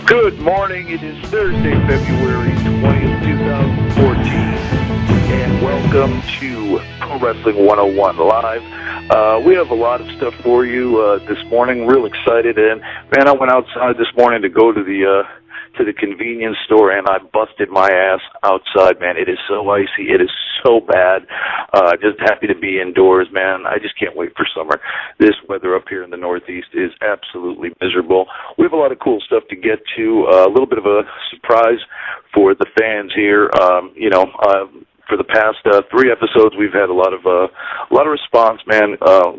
Good morning. It is Thursday, February 20th, 2014, and welcome to Pro Wrestling 101 Live. We have a lot of stuff for you this morning. Real excited, and man, I went outside this morning to go to the convenience store, and I busted my ass outside, man. It is so icy. It is so bad. Just happy to be indoors, man. I just can't wait for summer. This weather up here in the Northeast is absolutely miserable. We have a lot of cool stuff to get to. A little bit of a surprise for the fans here. For the past 3 episodes, we've had a lot of response, man.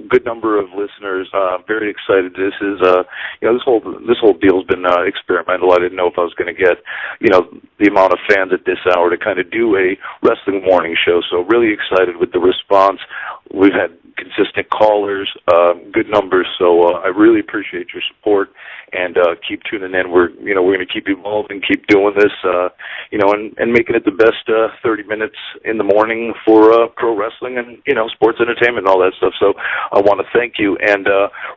Good number of listeners. Very excited. This is this whole deal's been experimental. I didn't know if I was going to get the amount of fans at this hour to kind of do a wrestling morning show. So really excited with the response. We've had consistent callers, good numbers. So I really appreciate your support, and keep tuning in. We're going to keep evolving, keep doing this, and making it the best 30 minutes in the morning for pro wrestling and sports entertainment and all that stuff. So I want to thank you. And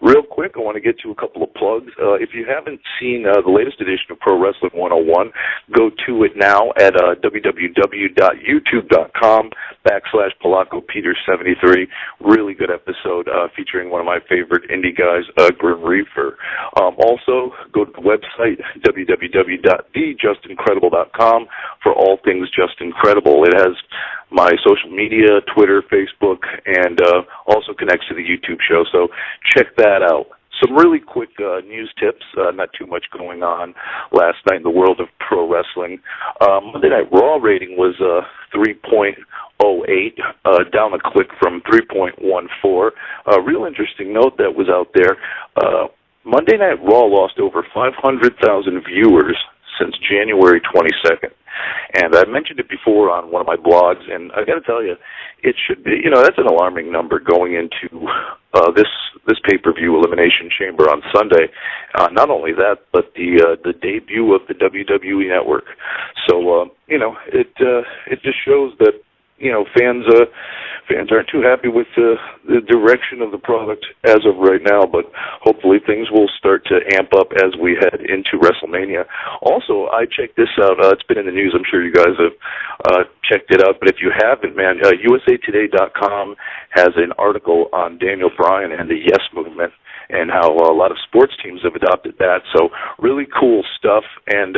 real quick, I want to get to a couple of plugs. If you haven't seen the latest edition of Pro Wrestling 101, go to it now at www.youtube.com/PolacoPeter73. Really good episode featuring one of my favorite indie guys, Grim Reaper. Also, go to the website, www.thejustincredible.com, for all things Just Incredible. It has my social media, Twitter, Facebook, and also connects to the YouTube show, so check that out. Some really quick news tips, not too much going on last night in the world of pro wrestling. Monday Night Raw rating was 3.08, down a click from 3.14. Real interesting note that was out there. Monday Night Raw lost over 500,000 viewers since January 22nd. And I mentioned it before on one of my blogs, and I got to tell you, it should be, that's an alarming number going into this pay-per-view Elimination Chamber on Sunday. Not only that, but the debut of the WWE Network. So, it just shows that, fans aren't too happy with the direction of the product as of right now, but hopefully things will start to amp up as we head into WrestleMania. Also, I checked this out. It's been in the news. I'm sure you guys have checked it out, but if you haven't, man, USAToday.com has an article on Daniel Bryan and the Yes Movement, and how a lot of sports teams have adopted that. So really cool stuff, and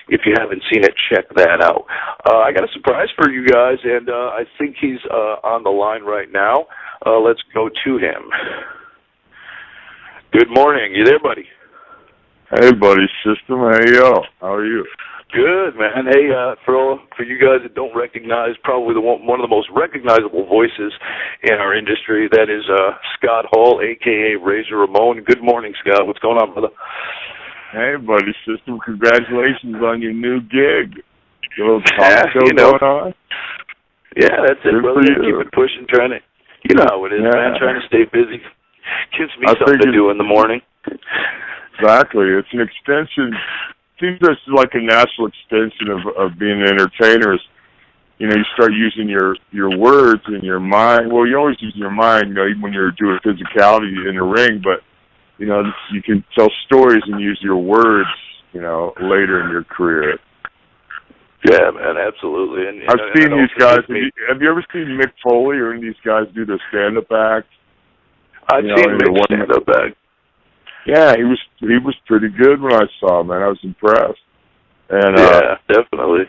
if you haven't seen it, check that out. I got a surprise for you guys, and I think he's on the line right now. Let's go to him. Good morning. You there, buddy? Hey, buddy, system. Hey, yo. How are you? Good, man. Hey, for you guys that don't recognize, probably one of the most recognizable voices in our industry, that is Scott Hall, a.k.a. Razor Ramon. Good morning, Scott. What's going on, brother? Hey, buddy, system. Congratulations on your new gig. Your little talk show going on. Yeah, that's it, Good brother. Keep it pushing, trying to, how it is, man, trying to stay busy. Gives me something to do in the morning. Exactly. It's an extension. Seems it's like a natural extension of being an entertainer. You start using your words and your mind. Well, you always use your mind, even when you're doing physicality in the ring, but, you can tell stories and use your words, later in your career. Yeah, man, absolutely. And I've seen these guys. Have you ever seen Mick Foley or any of these guys do their stand-up act? I've seen Mick stand-up act. Yeah, he was pretty good when I saw him, man. I was impressed. And yeah, definitely.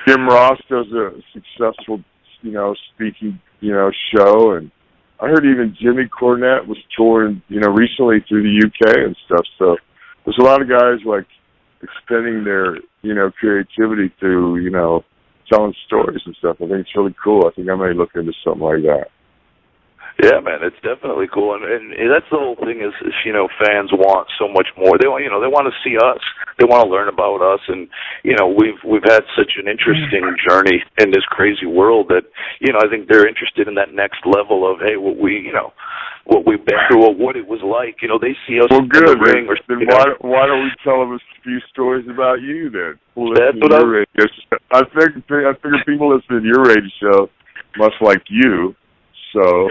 Jim Ross does a successful, speaking, show, and I heard even Jimmy Cornette was touring, recently through the UK and stuff. So there's a lot of guys like expending their, creativity through, telling stories and stuff. I think it's really cool. I think I may look into something like that. Yeah, man, it's definitely cool, and that's the whole thing is fans want so much more. They want they want to see us, they want to learn about us, and we've had such an interesting journey in this crazy world that I think they're interested in that next level of what we've been through, or what it was like. They see us in the ring. Then why don't we tell them a few stories about you then? That's what I figure people listening to your radio show must like you. So,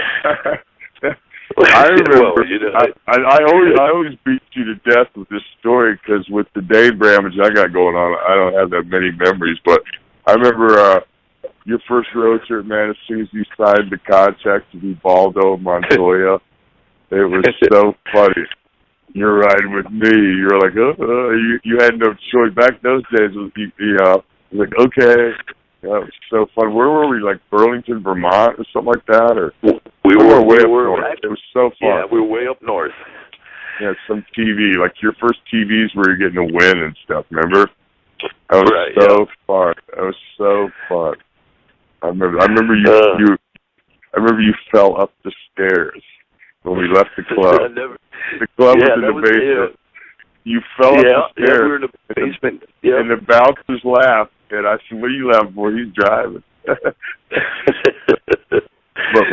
I remember. Well, you know, I always beat you to death with this story because with the Dave Bramage I got going on, I don't have that many memories. But I remember your first road trip, man. As soon as you signed the contract to be Baldo Montoya, it was so funny. You're riding with me. You're like, you had no choice. Back those days, you know, it was like, okay. Yeah, it was so fun. Where were we? Like Burlington, Vermont, or something like that, or we were way up north. It was so fun. Yeah, we were way up north. Yeah, some TV, like your first TVs where you're getting a win and stuff. Remember? That was so fun. That was so fun. I remember you fell up the stairs when we left the club. The club was in the basement. You fell up the stairs. Yeah, we were in the basement. And the bouncers laughed. And I said, what are you laughing for? He's driving. But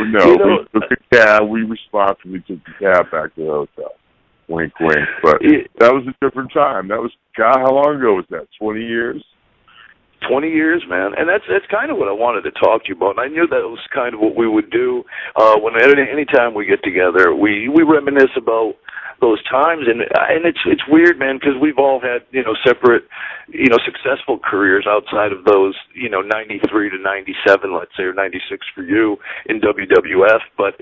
no, you know, we took the cab. We responsibly took the cab back to the hotel. Wink, wink. But that was a different time. That was, God, how long ago was that? 20 years? 20 years, man. And that's kind of what I wanted to talk to you about. And I knew that was kind of what we would do when any time we get together. We reminisce about those times, and it's weird, man, because we've all had, you know, separate, you know, successful careers outside of those, you know, 93 to 97, let's say, or 96 for you in WWF, but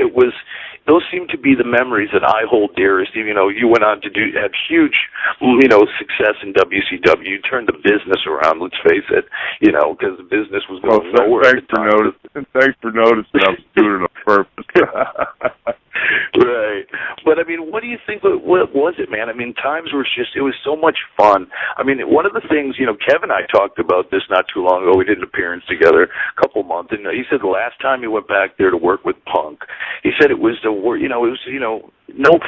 those seem to be the memories that I hold dearest. You know, you went on to have huge, you know, success in WCW. You turned the business around, let's face it, you know, because the business was going nowhere. Thanks for noticing I was doing it on purpose. Right. But, I mean, what do you think, what was it, man? I mean, times were it was so much fun. I mean, one of the things, you know, Kevin and I talked about this not too long ago. We did an appearance together a couple months, and he said the last time he went back there to work with Punk, he said it was no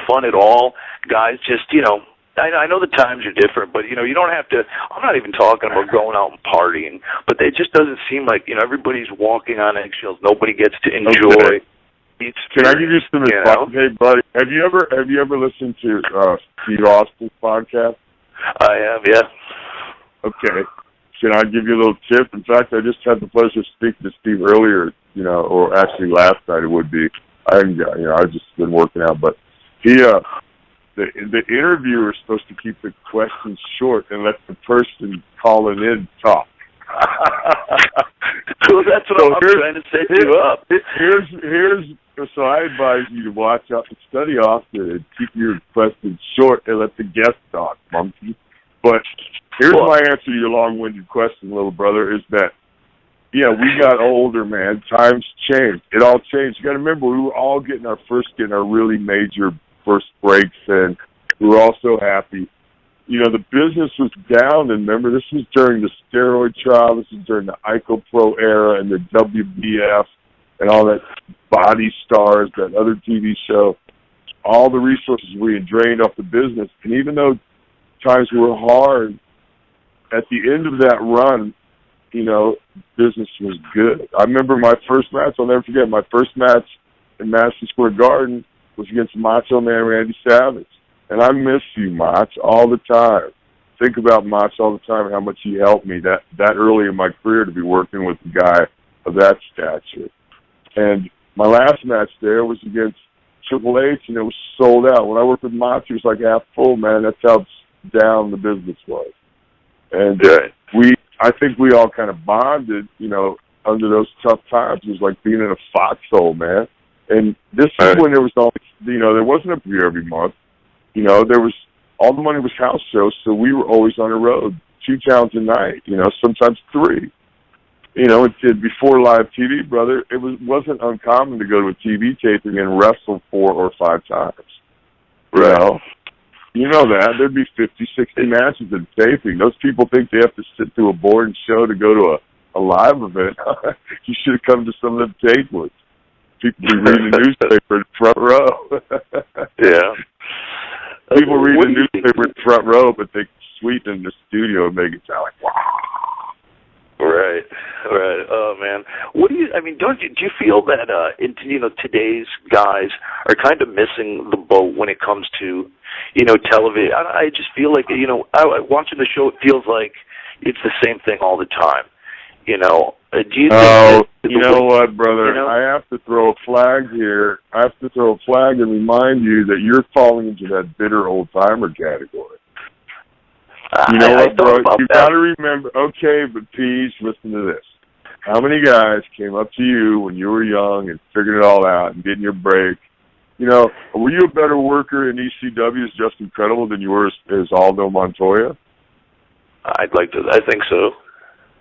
fun at all. Guys just, you know, I know the times are different, but, you know, you don't have to, I'm not even talking about going out and partying, but it just doesn't seem like, you know, everybody's walking on eggshells. Nobody gets to enjoy. Okay. Can I give you some advice? Hey, buddy, have you ever listened to Steve Austin's podcast? I have, yeah. Okay. Can I give you a little tip? In fact, I just had the pleasure of speaking to Steve earlier, you know, or actually last night it would be. I've just been working out, but he, the interviewer is supposed to keep the questions short and let the person calling in talk. So that's what I'm trying to set you up. So I advise you to watch out and study often and keep your questions short and let the guest talk, monkey. But here's my answer to your long-winded question, little brother, is that, yeah, we got older, man. Times changed. It all changed. You got to remember, we were all getting our really major first breaks, and we were all so happy. You know, the business was down, and remember, this was during the steroid trial, this was during the IcoPro era and the WBF and all that Body Stars, that other TV show. All the resources we had drained off the business. And even though times were hard, at the end of that run, you know, business was good. I remember my first match, I'll never forget, my first match in Madison Square Garden was against Macho Man Randy Savage. And I miss you, Mach, all the time. Think about Mach all the time and how much he helped me that early in my career to be working with a guy of that stature. And my last match there was against Triple H, and it was sold out. When I worked with Mach, it was like half full, man. That's how down the business was. And I think we all kind of bonded, you know, under those tough times. It was like being in a foxhole, man. And this is when there was always, you know, there wasn't a beer every month. You know, there was, all the money was house shows, so we were always on the road, 2 towns a night, you know, sometimes 3. You know, before live TV, brother, it wasn't uncommon to go to a TV taping and wrestle 4 or 5 times. Right. You know that. There'd be 50, 60 matches at taping. Those people think they have to sit through a boring show to go to a live event. You should have come to some of them tape ones. People be reading the newspaper in the front row. Yeah. People read the newspaper in the front row, but they sweep in the studio and make it sound like, wow. Right. Oh, man. Do you feel that, you know, today's guys are kind of missing the boat when it comes to, you know, television? I just feel like, you know, watching the show, it feels like it's the same thing all the time. You know, Do you think Oh, that you know what, brother? You know? I have to throw a flag here. I have to throw a flag and remind you that you're falling into that bitter old-timer category. You know what, bro? You got to remember. Okay, but please listen to this. How many guys came up to you when you were young and figured it all out and getting your break? You know, were you a better worker in ECW as Justin Credible than you were as Aldo Montoya? I think so.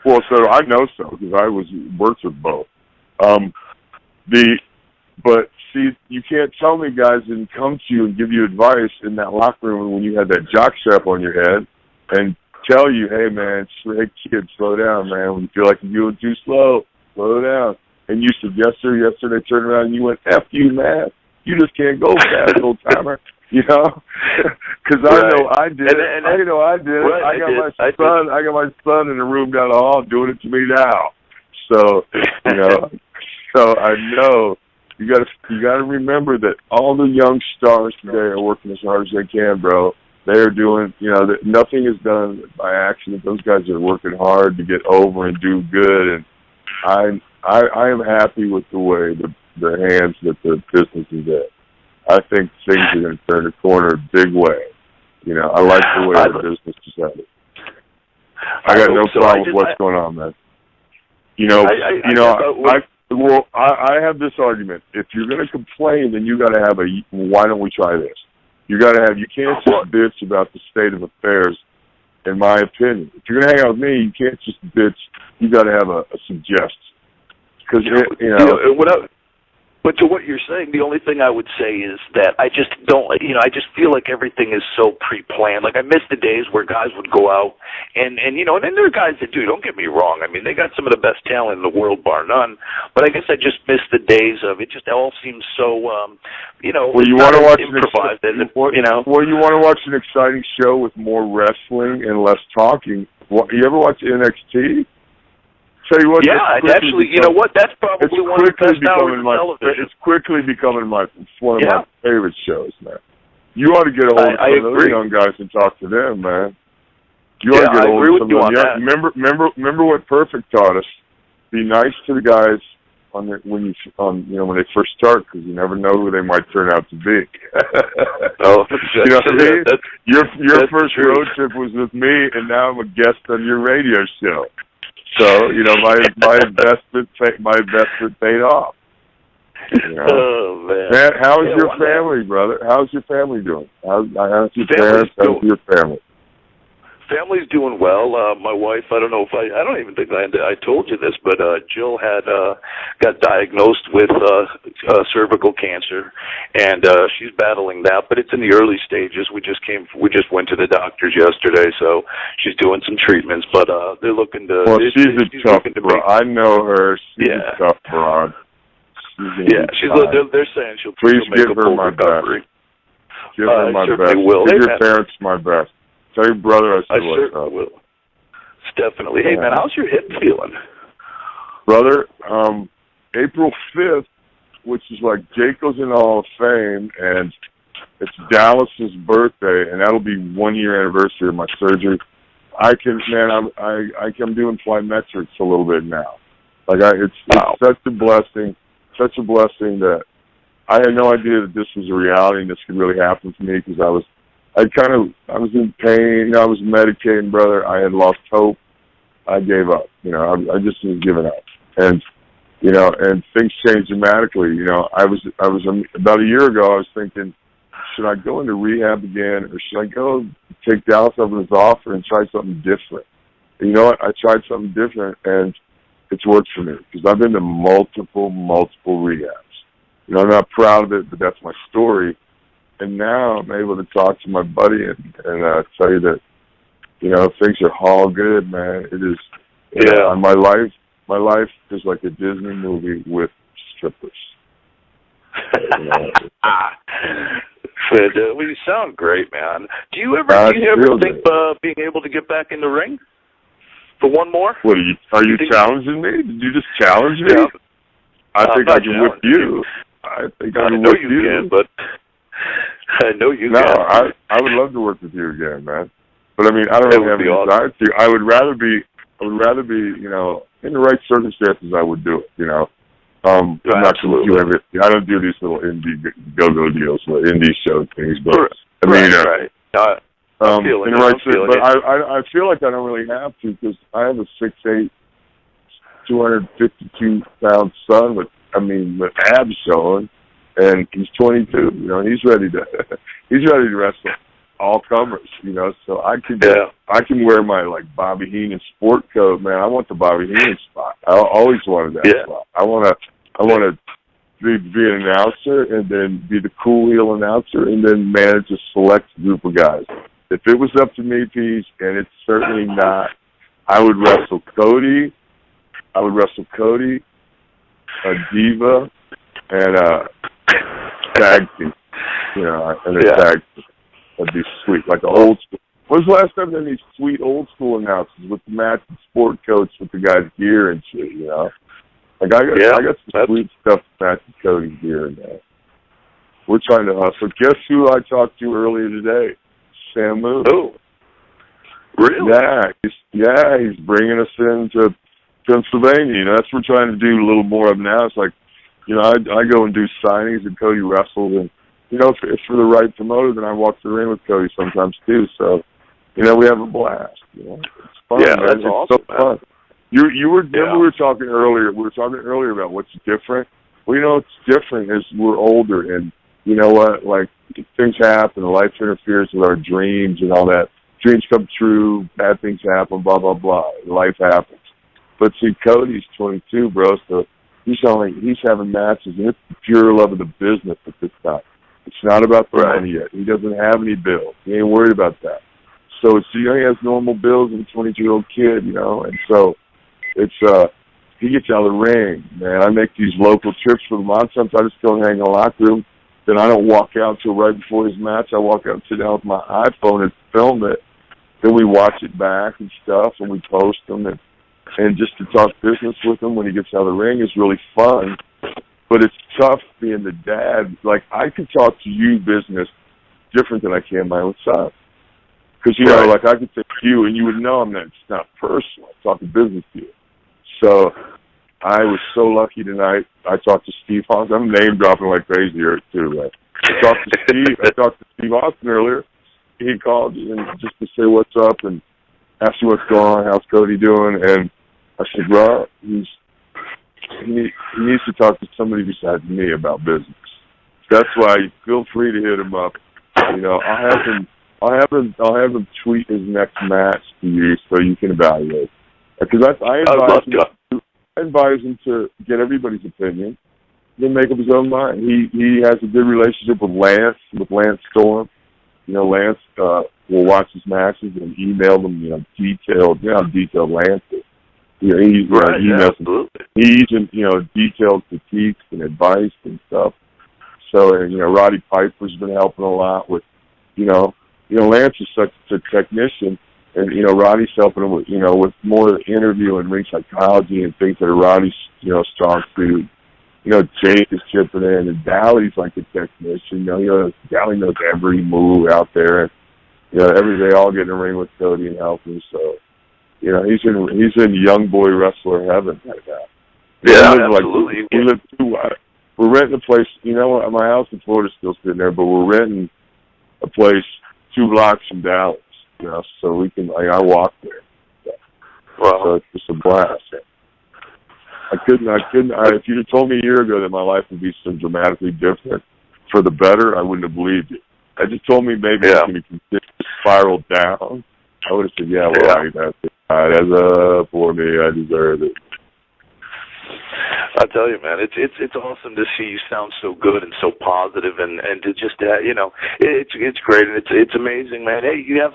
Well, so I know so because I worked with both. But see, you can't tell me guys didn't come to you and give you advice in that locker room when you had that jock strap on your head and tell you, hey man, hey kid, slow down, man. When you feel like you're doing too slow, slow down. And you said yes sir, they turned around and you went, F you, man. You just can't go fast, old timer. You know, because I know I did. I know I did. Right, I got my son in the room down the hall doing it to me now. So you know, so I know you got to remember that all the young stars today are working as hard as they can, bro. They are doing, you know, that nothing is done by accident. Those guys are working hard to get over and do good, and I am happy with the way the hands that the business is in. I think things are going to turn a corner a big way. You know, I like the way the business is headed. I got no problem with what's going on, man. You know, I have this argument. If you're going to complain, then you got to have why don't we try this? You can't just bitch about the state of affairs, in my opinion. If you're going to hang out with me, you can't just bitch. You got to have a suggest. Because, But to what you're saying, the only thing I would say is that I just don't, I just feel like everything is so pre-planned. Like I miss the days where guys would go out and then there are guys that do, don't get me wrong. I mean, they got some of the best talent in the world, bar none. But I guess I just miss the days of it. Just all seems so, well, you want to watch improvised. Well, you want to watch an exciting show with more wrestling and less talking. You ever watch NXT? Tell you what, actually, you know what? That's probably one of the best hours of television. It's quickly becoming one of my favorite shows, man. You ought to get a hold of some of those young guys and talk to them, man. You ought to get a hold of some of them. Remember what Perfect taught us? Be nice to the guys when they first start, because you never know who they might turn out to be. Oh, you know what I mean? Your first road trip was with me, and now I'm a guest on your radio show. So, my investment paid off. Oh, man, how is your family, brother? How's your family doing? How's your parents? How's your family? Family's doing well. My wife, I don't even think I told you this, but Jill got diagnosed with cervical cancer, and she's battling that, but it's in the early stages. We just went to the doctors yesterday, so she's doing some treatments, but they're looking to. Well, she's a tough broad. I know her. She's a tough broad. They're saying she'll give her my recovery. Best. Give her my best. Will. Give your parents my best. Tell your brother I certainly will. Definitely. Hey, man, how's your hip feeling? Brother, April 5th, which is like Jake goes in the Hall of Fame, and it's Dallas's birthday, and that'll be 1 year anniversary of my surgery. I'm doing Flymetrics a little bit now. Like it's such a blessing that I had no idea that this was a reality and this could really happen for me, because I was in pain. I was medicating, brother. I had lost hope. I gave up. I just was giving up. And and things changed dramatically. I was about a year ago. I was thinking, should I go into rehab again, or should I go take Dallas up on his offer and try something different? And you know what? I tried something different, and it's worked for me, because I've been to multiple rehabs. I'm not proud of it, but that's my story. And now I'm able to talk to my buddy and tell you that, things are all good, man. It is. My life is like a Disney movie with strippers. Well, you sound great, man. Do you ever think being able to get back in the ring for one more? What are you challenging me? Did you just challenge me? Yeah. I think I can whip you. I think I can whip you. Can, but I know you can. No, I would love to work with you again, man. But I mean, I don't really have any desire to. I would rather be, in the right circumstances, I would do it. You know, I'm not going to do everything. I don't do these little indie go-go deals, indie show things. But I mean, right. I'm feeling in the right circumstances. But I feel like I don't really have to because I have a 6'8", 252-pound son with abs showing, and he's 22. You know, and he's ready to wrestle all comers. You know, so I can wear my like Bobby Heenan sport coat, man. I want the Bobby Heenan spot. I always wanted that spot. I want to be an announcer and then be the cool heel announcer and then manage a select group of guys. If it was up to me, Peach, and it's certainly not, I would wrestle Cody. A Diva, and a tag team. You know, and a tag team. That'd be sweet, like an old school. When's the last time there were these sweet old school announcers with the matching sport coats with the guy's gear and shit, you know? Like, I got some sweet stuff to match with Cody's gear and that. We're trying to hustle. Guess who I talked to earlier today? Samu. Oh. Really? Yeah, he's bringing us into Pennsylvania. You know, that's what we're trying to do a little more of now. It's like, you know, I go and do signings and Cody wrestles, and, you know, if it's for the right promoter, then I walk the ring with Cody sometimes too. So, you know, we have a blast. You know, it's fun. Yeah, man. that's awesome, so fun. You were remember we were talking earlier. We were talking earlier about what's different. Well, you know, what's different is we're older, and you know what? Like, things happen. Life interferes with our dreams and all that. Dreams come true. Bad things happen. Blah blah blah. Life happens. But see, Cody's 22, bro, so he's having matches, and it's the pure love of the business at this time. It's not about the money yet. He doesn't have any bills. He ain't worried about that. So it's, you know, he has normal bills as a 22-year-old kid, you know, and so it's, he gets out of the ring, man. I make these local trips for the month. Sometimes I just go and hang in the locker room. Then I don't walk out till right before his match. I walk out and sit down with my iPhone and film it. Then we watch it back and stuff, and we post them, and just to talk business with him when he gets out of the ring is really fun. But it's tough being the dad. Like, I could talk to you business different than I can my own son. Because, you know, like, I could say to you, and you would know it's not personal. I'm talking business to you. So I was so lucky tonight. I talked to Steve Austin. I'm name dropping like crazy here, too. Right? I talked to Steve Austin earlier. He called and just to say what's up and ask you what's going on, how's Cody doing, and I said, bro, he needs to talk to somebody besides me about business. That's why feel free to hit him up. You know, I'll have him tweet his next match to you so you can evaluate. Because I advise him to get everybody's opinion, then make up his own mind. He has a good relationship with Lance Storm. You know, Lance will watch his matches and email them, you know, detailed Lance is. You know, he emails detailed critiques and advice and stuff. So, you know, Roddy Piper's been helping a lot with, you know, Lance is such a technician, and, you know, Roddy's helping him with, you know, with more interview and ring psychology and things that are Roddy's, you know, strong suit. You know, Jake is chipping in, and Dally's like a technician. You know, Dally knows every move out there, and, you know, they all get in the ring with Cody and help him, so. You know, he's in young boy wrestler heaven right now. Yeah, absolutely. We're renting a place. You know, my house in Florida's still sitting there, but we're renting a place 2 blocks from Dallas. You know, so we can. I walk there. So it's just a blast. I couldn't. If you'd have told me a year ago that my life would be so dramatically different for the better, I wouldn't have believed it. I just told me maybe it's going to continue to spiral down. I would have said, that's it. That's up for me. I deserve it. I tell you, man, it's awesome to see you sound so good and so positive, and to just you know, it's great, and it's amazing, man. Hey, you have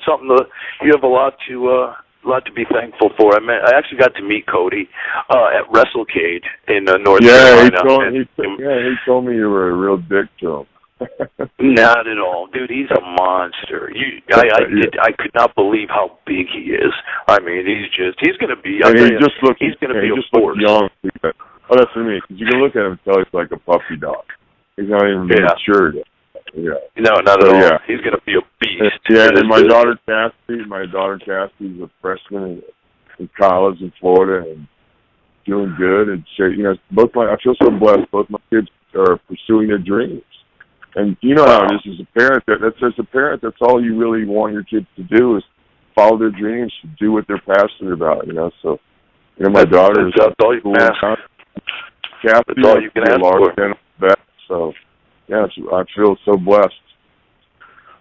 a lot to be thankful for. I actually got to meet Cody at WrestleCade in North Carolina. He told me you were a real dick to him. Not at all, dude. He's a monster. I could not believe how big he is. I mean, he's going to be. He's going to be a force. Young. Oh, that's for me. Because you can look at him and tell he's like a puppy dog. He's not even mature yet. Yeah. No, not at all. Yeah. He's going to be a beast. Yeah, and my daughter Cassidy's a freshman in college in Florida, and doing good, and I feel so blessed. Both my kids are pursuing their dreams, and you know how it is as a parent. That's all you really want your kids to do is follow their dreams, do what they're passionate about. So my daughter is that's all you can ask. Kathy, that's all you can ask for. So I feel so blessed.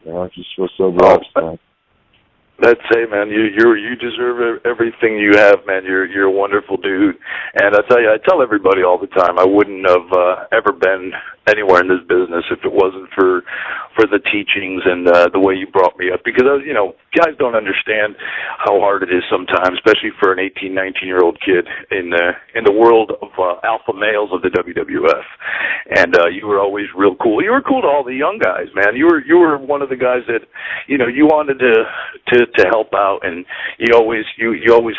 I just feel so blessed. Man. That's it, man. You deserve everything you have, man. You're a wonderful dude, and I tell everybody all the time, I wouldn't have ever been anywhere in this business if it wasn't for the teachings and the way you brought me up. Because guys don't understand how hard it is sometimes, especially for an 18, 19-year-old kid in the world of alpha males of the WWF. And you were always real cool. You were cool to all the young guys, man. You were one of the guys that you wanted to help out, and you always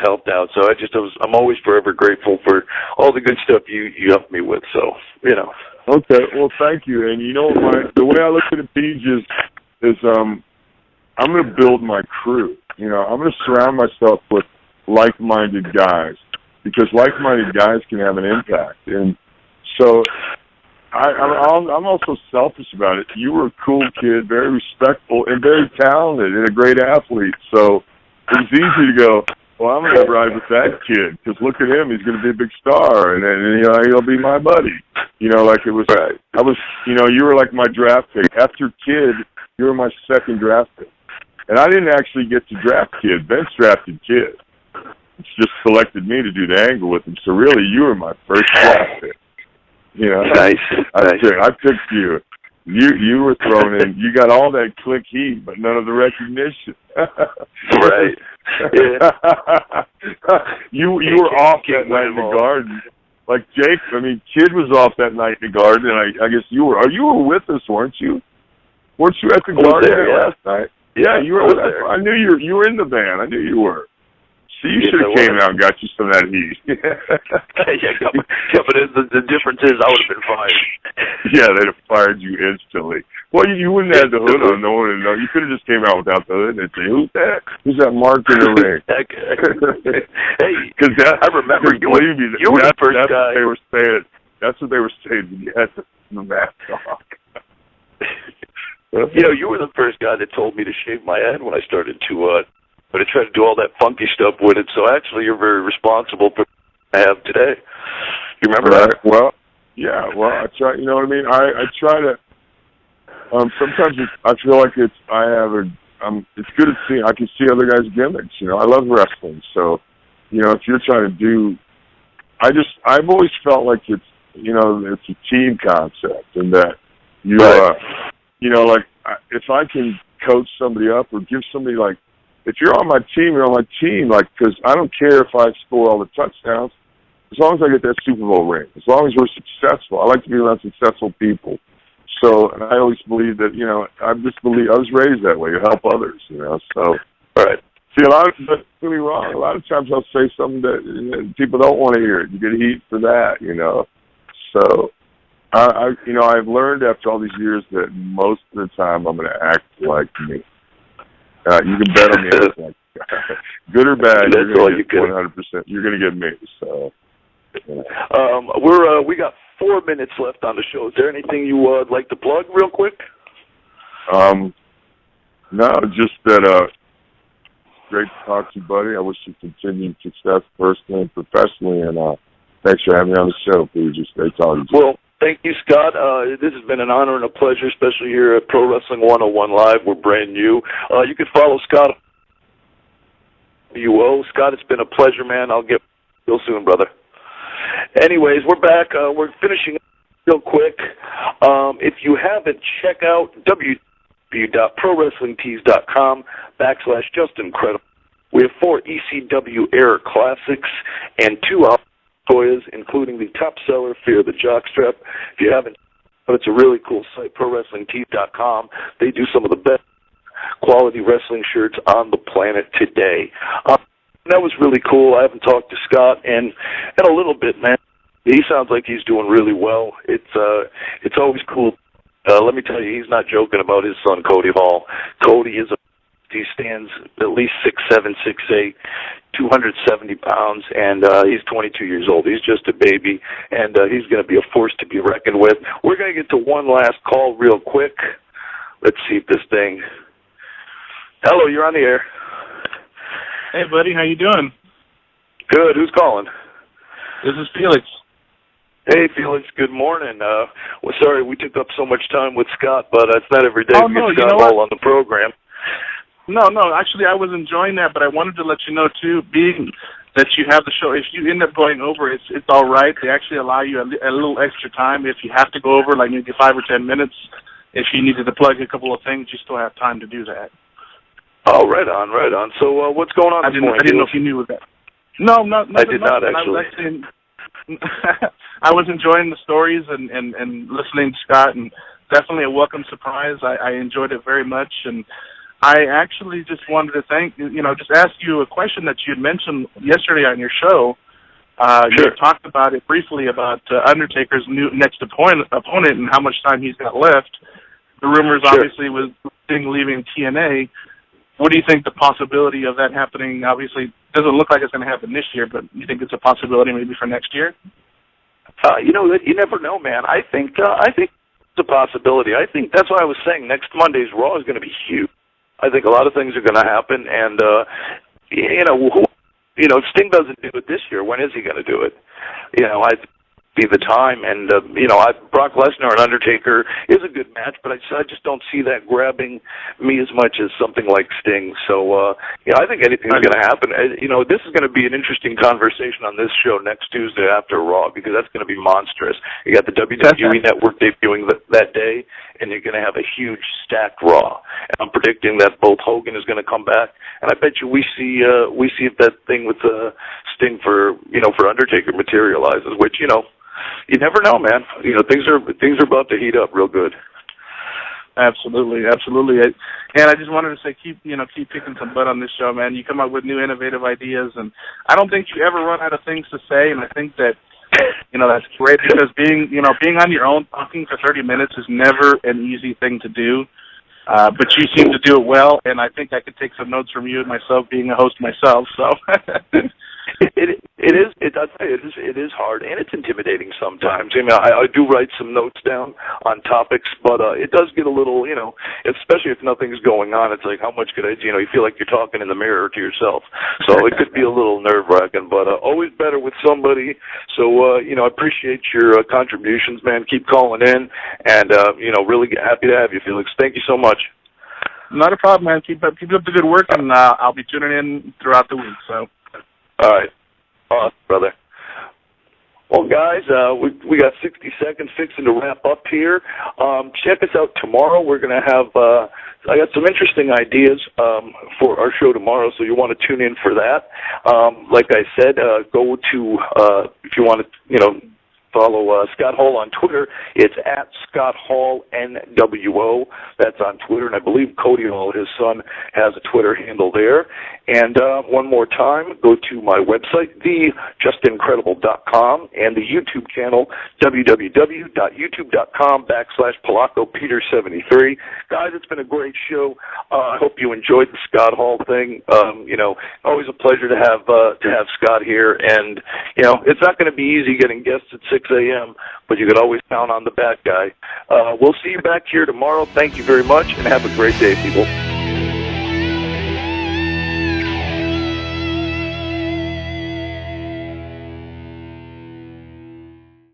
helped out. So I'm always forever grateful for all the good stuff you helped me with. So Okay, well, thank you. And the way I look at it, Paige, is I'm going to build my crew. I'm going to surround myself with like-minded guys, because like-minded guys can have an impact. And so I'm also selfish about it. You were a cool kid, very respectful, and very talented, and a great athlete. So it was easy to go, well, I'm going to ride with that kid, because look at him, he's going to be a big star, and then he'll be my buddy. Like it was, right. You were like my draft pick. After Kid, you were my second draft pick. And I didn't actually get to draft Kid. Vince drafted Kid. It's just selected me to do the angle with him. So really, you were my first draft pick. Nice. I picked you. You were thrown in. You got all that click heat, but none of the recognition. Right. Yeah. You were off that night in the Garden. Like Jake, Kid was off that night in the Garden, and I guess you were. You were with us, weren't you? Weren't you at the Garden last night? Yeah, you were there. I knew you were in the band. I knew you were. See, you should have came out and got you some of that heat. But the difference is I would have been fired. Yeah, they'd have fired you instantly. Well, you wouldn't have the hood on. No one would know. You could have just came out without the hood and say, "Who's that? Who's that mark in the ring?" Hey, I remember you were the first guy. They were saying. That's what they were saying. You had the mask off. You were the first guy that told me to shave my head when I started to. But I tried to do all that funky stuff with it. So actually, you're very responsible for what I have today. You remember that? Well, yeah. Well, I try. You know what I mean? I try to. Sometimes I feel like it's good to see. I can see other guys' gimmicks. I love wrestling. So, if you're trying to do, I've always felt like it's a team concept, and that if I can coach somebody up or give somebody if you're on my team, you're on my team. Because I don't care if I score all the touchdowns, as long as I get that Super Bowl ring. As long as we're successful, I like to be around successful people. So, and I always believe that, I was raised that way, to help others, so. Right. See, but don't be wrong, a lot of times I'll say something that people don't want to hear it. You get heat for that, So, I've learned after all these years that most of the time I'm going to act like me. You can bet on me. Good or bad, you're going to get 100%. You're going to get me, so. Yeah. We got 4 minutes left on the show. Is there anything you would like to plug real quick? No, just that great to talk to you, buddy. I wish you continued success personally and professionally, and thanks for having me on the show, please. Just great talking to you. Well, thank you, Scott. This has been an honor and a pleasure, especially here at Pro Wrestling 101 Live. We're brand new. You can follow Scott. Scott, it's been a pleasure, man. I'll get real soon, brother. Anyways, we're back. We're finishing up real quick. If you haven't, check out www.prowrestlingtees.com/JustIncredible. We have 4 ECW Era Classics and 2 Toyas, including the top seller, Fear the Jockstrap. If you haven't, it's a really cool site, ProWrestlingTees.com. They do some of the best quality wrestling shirts on the planet today. That was really cool. I haven't talked to Scott in a little bit, man. He sounds like he's doing really well. It's always cool. Let me tell you, he's not joking about his son, Cody Hall. Cody he stands at least 6'7", 6'8", 270 pounds, and he's 22 years old. He's just a baby, and he's going to be a force to be reckoned with. We're going to get to one last call real quick. Let's see if this thing... Hello, you're on the air. Hey, buddy, how you doing? Good. Who's calling? This is Felix. Hey, Felix. Good morning. Well, sorry we took up so much time with Scott, but it's not every day we get Scott Hall on the program. No, actually, I was enjoying that, but I wanted to let you know, too, being that you have the show, if you end up going over, it's all right. They actually allow you a little extra time if you have to go over, like maybe 5 or 10 minutes. If you needed to plug a couple of things, you still have time to do that. Oh, right on. So what's going on this morning? I didn't know if you knew that. No, I did not, actually. I was enjoying the stories and listening to Scott, and definitely a welcome surprise. I enjoyed it very much, and I actually just wanted to just ask you a question that you had mentioned yesterday on your show. Sure. You had talked about it briefly about Undertaker's next opponent and how much time he's got left. The rumors, obviously, was Sting leaving TNA. What do you think the possibility of that happening? Obviously, doesn't look like it's going to happen this year, but you think it's a possibility maybe for next year? You never know, man. I think it's a possibility. I think that's why I was saying next Monday's Raw is going to be huge. I think a lot of things are going to happen, and Sting doesn't do it this year. When is he going to do it? I be the time, and Brock Lesnar and Undertaker is a good match, but I just don't see that grabbing me as much as something like Sting. So I think anything's going to happen. This is going to be an interesting conversation on this show next Tuesday after Raw, because that's going to be monstrous. You got the WWE Network debuting that day, and you're going to have a huge stacked Raw. And I'm predicting that both Hogan is going to come back, and I bet you we see if that thing with Sting for Undertaker materializes, which you never know, man. Things are about to heat up real good. Absolutely. And I just wanted to say, keep kicking some butt on this show, man. You come up with new, innovative ideas, and I don't think you ever run out of things to say. And I think that that's great, because being on your own talking for 30 minutes is never an easy thing to do. But you seem to do it well, and I think I could take some notes from you and myself, being a host myself. So. It is hard, and it's intimidating sometimes. I do write some notes down on topics, but it does get a little, especially if nothing's going on. It's like, how much could I, you feel like you're talking in the mirror to yourself. So it could be a little nerve-wracking, but always better with somebody. So, I appreciate your contributions, man. Keep calling in, and, really happy to have you, Felix. Thank you so much. Not a problem, man. Keep up the good work, and I'll be tuning in throughout the week, so. All right. Awesome, brother. Well, guys, we got 60 seconds fixing to wrap up here. Check us out tomorrow. We're going to have, I got some interesting ideas for our show tomorrow, so you want to tune in for that. Like I said, go to, if you want to, follow Scott Hall on Twitter. It's at Scott Hall NWO. That's on Twitter, and I believe Cody Hall, his son, has a Twitter handle there. And one more time, go to my website, thejustincredible.com, and the YouTube channel, www.youtube.com/PolaccoPeter73. Guys, it's been a great show. I hope you enjoyed the Scott Hall thing. Always a pleasure to have Scott here, and it's not going to be easy getting guests at 6 a.m., but you can always count on the bad guy. We'll see you back here tomorrow. Thank you very much, and have a great day, people.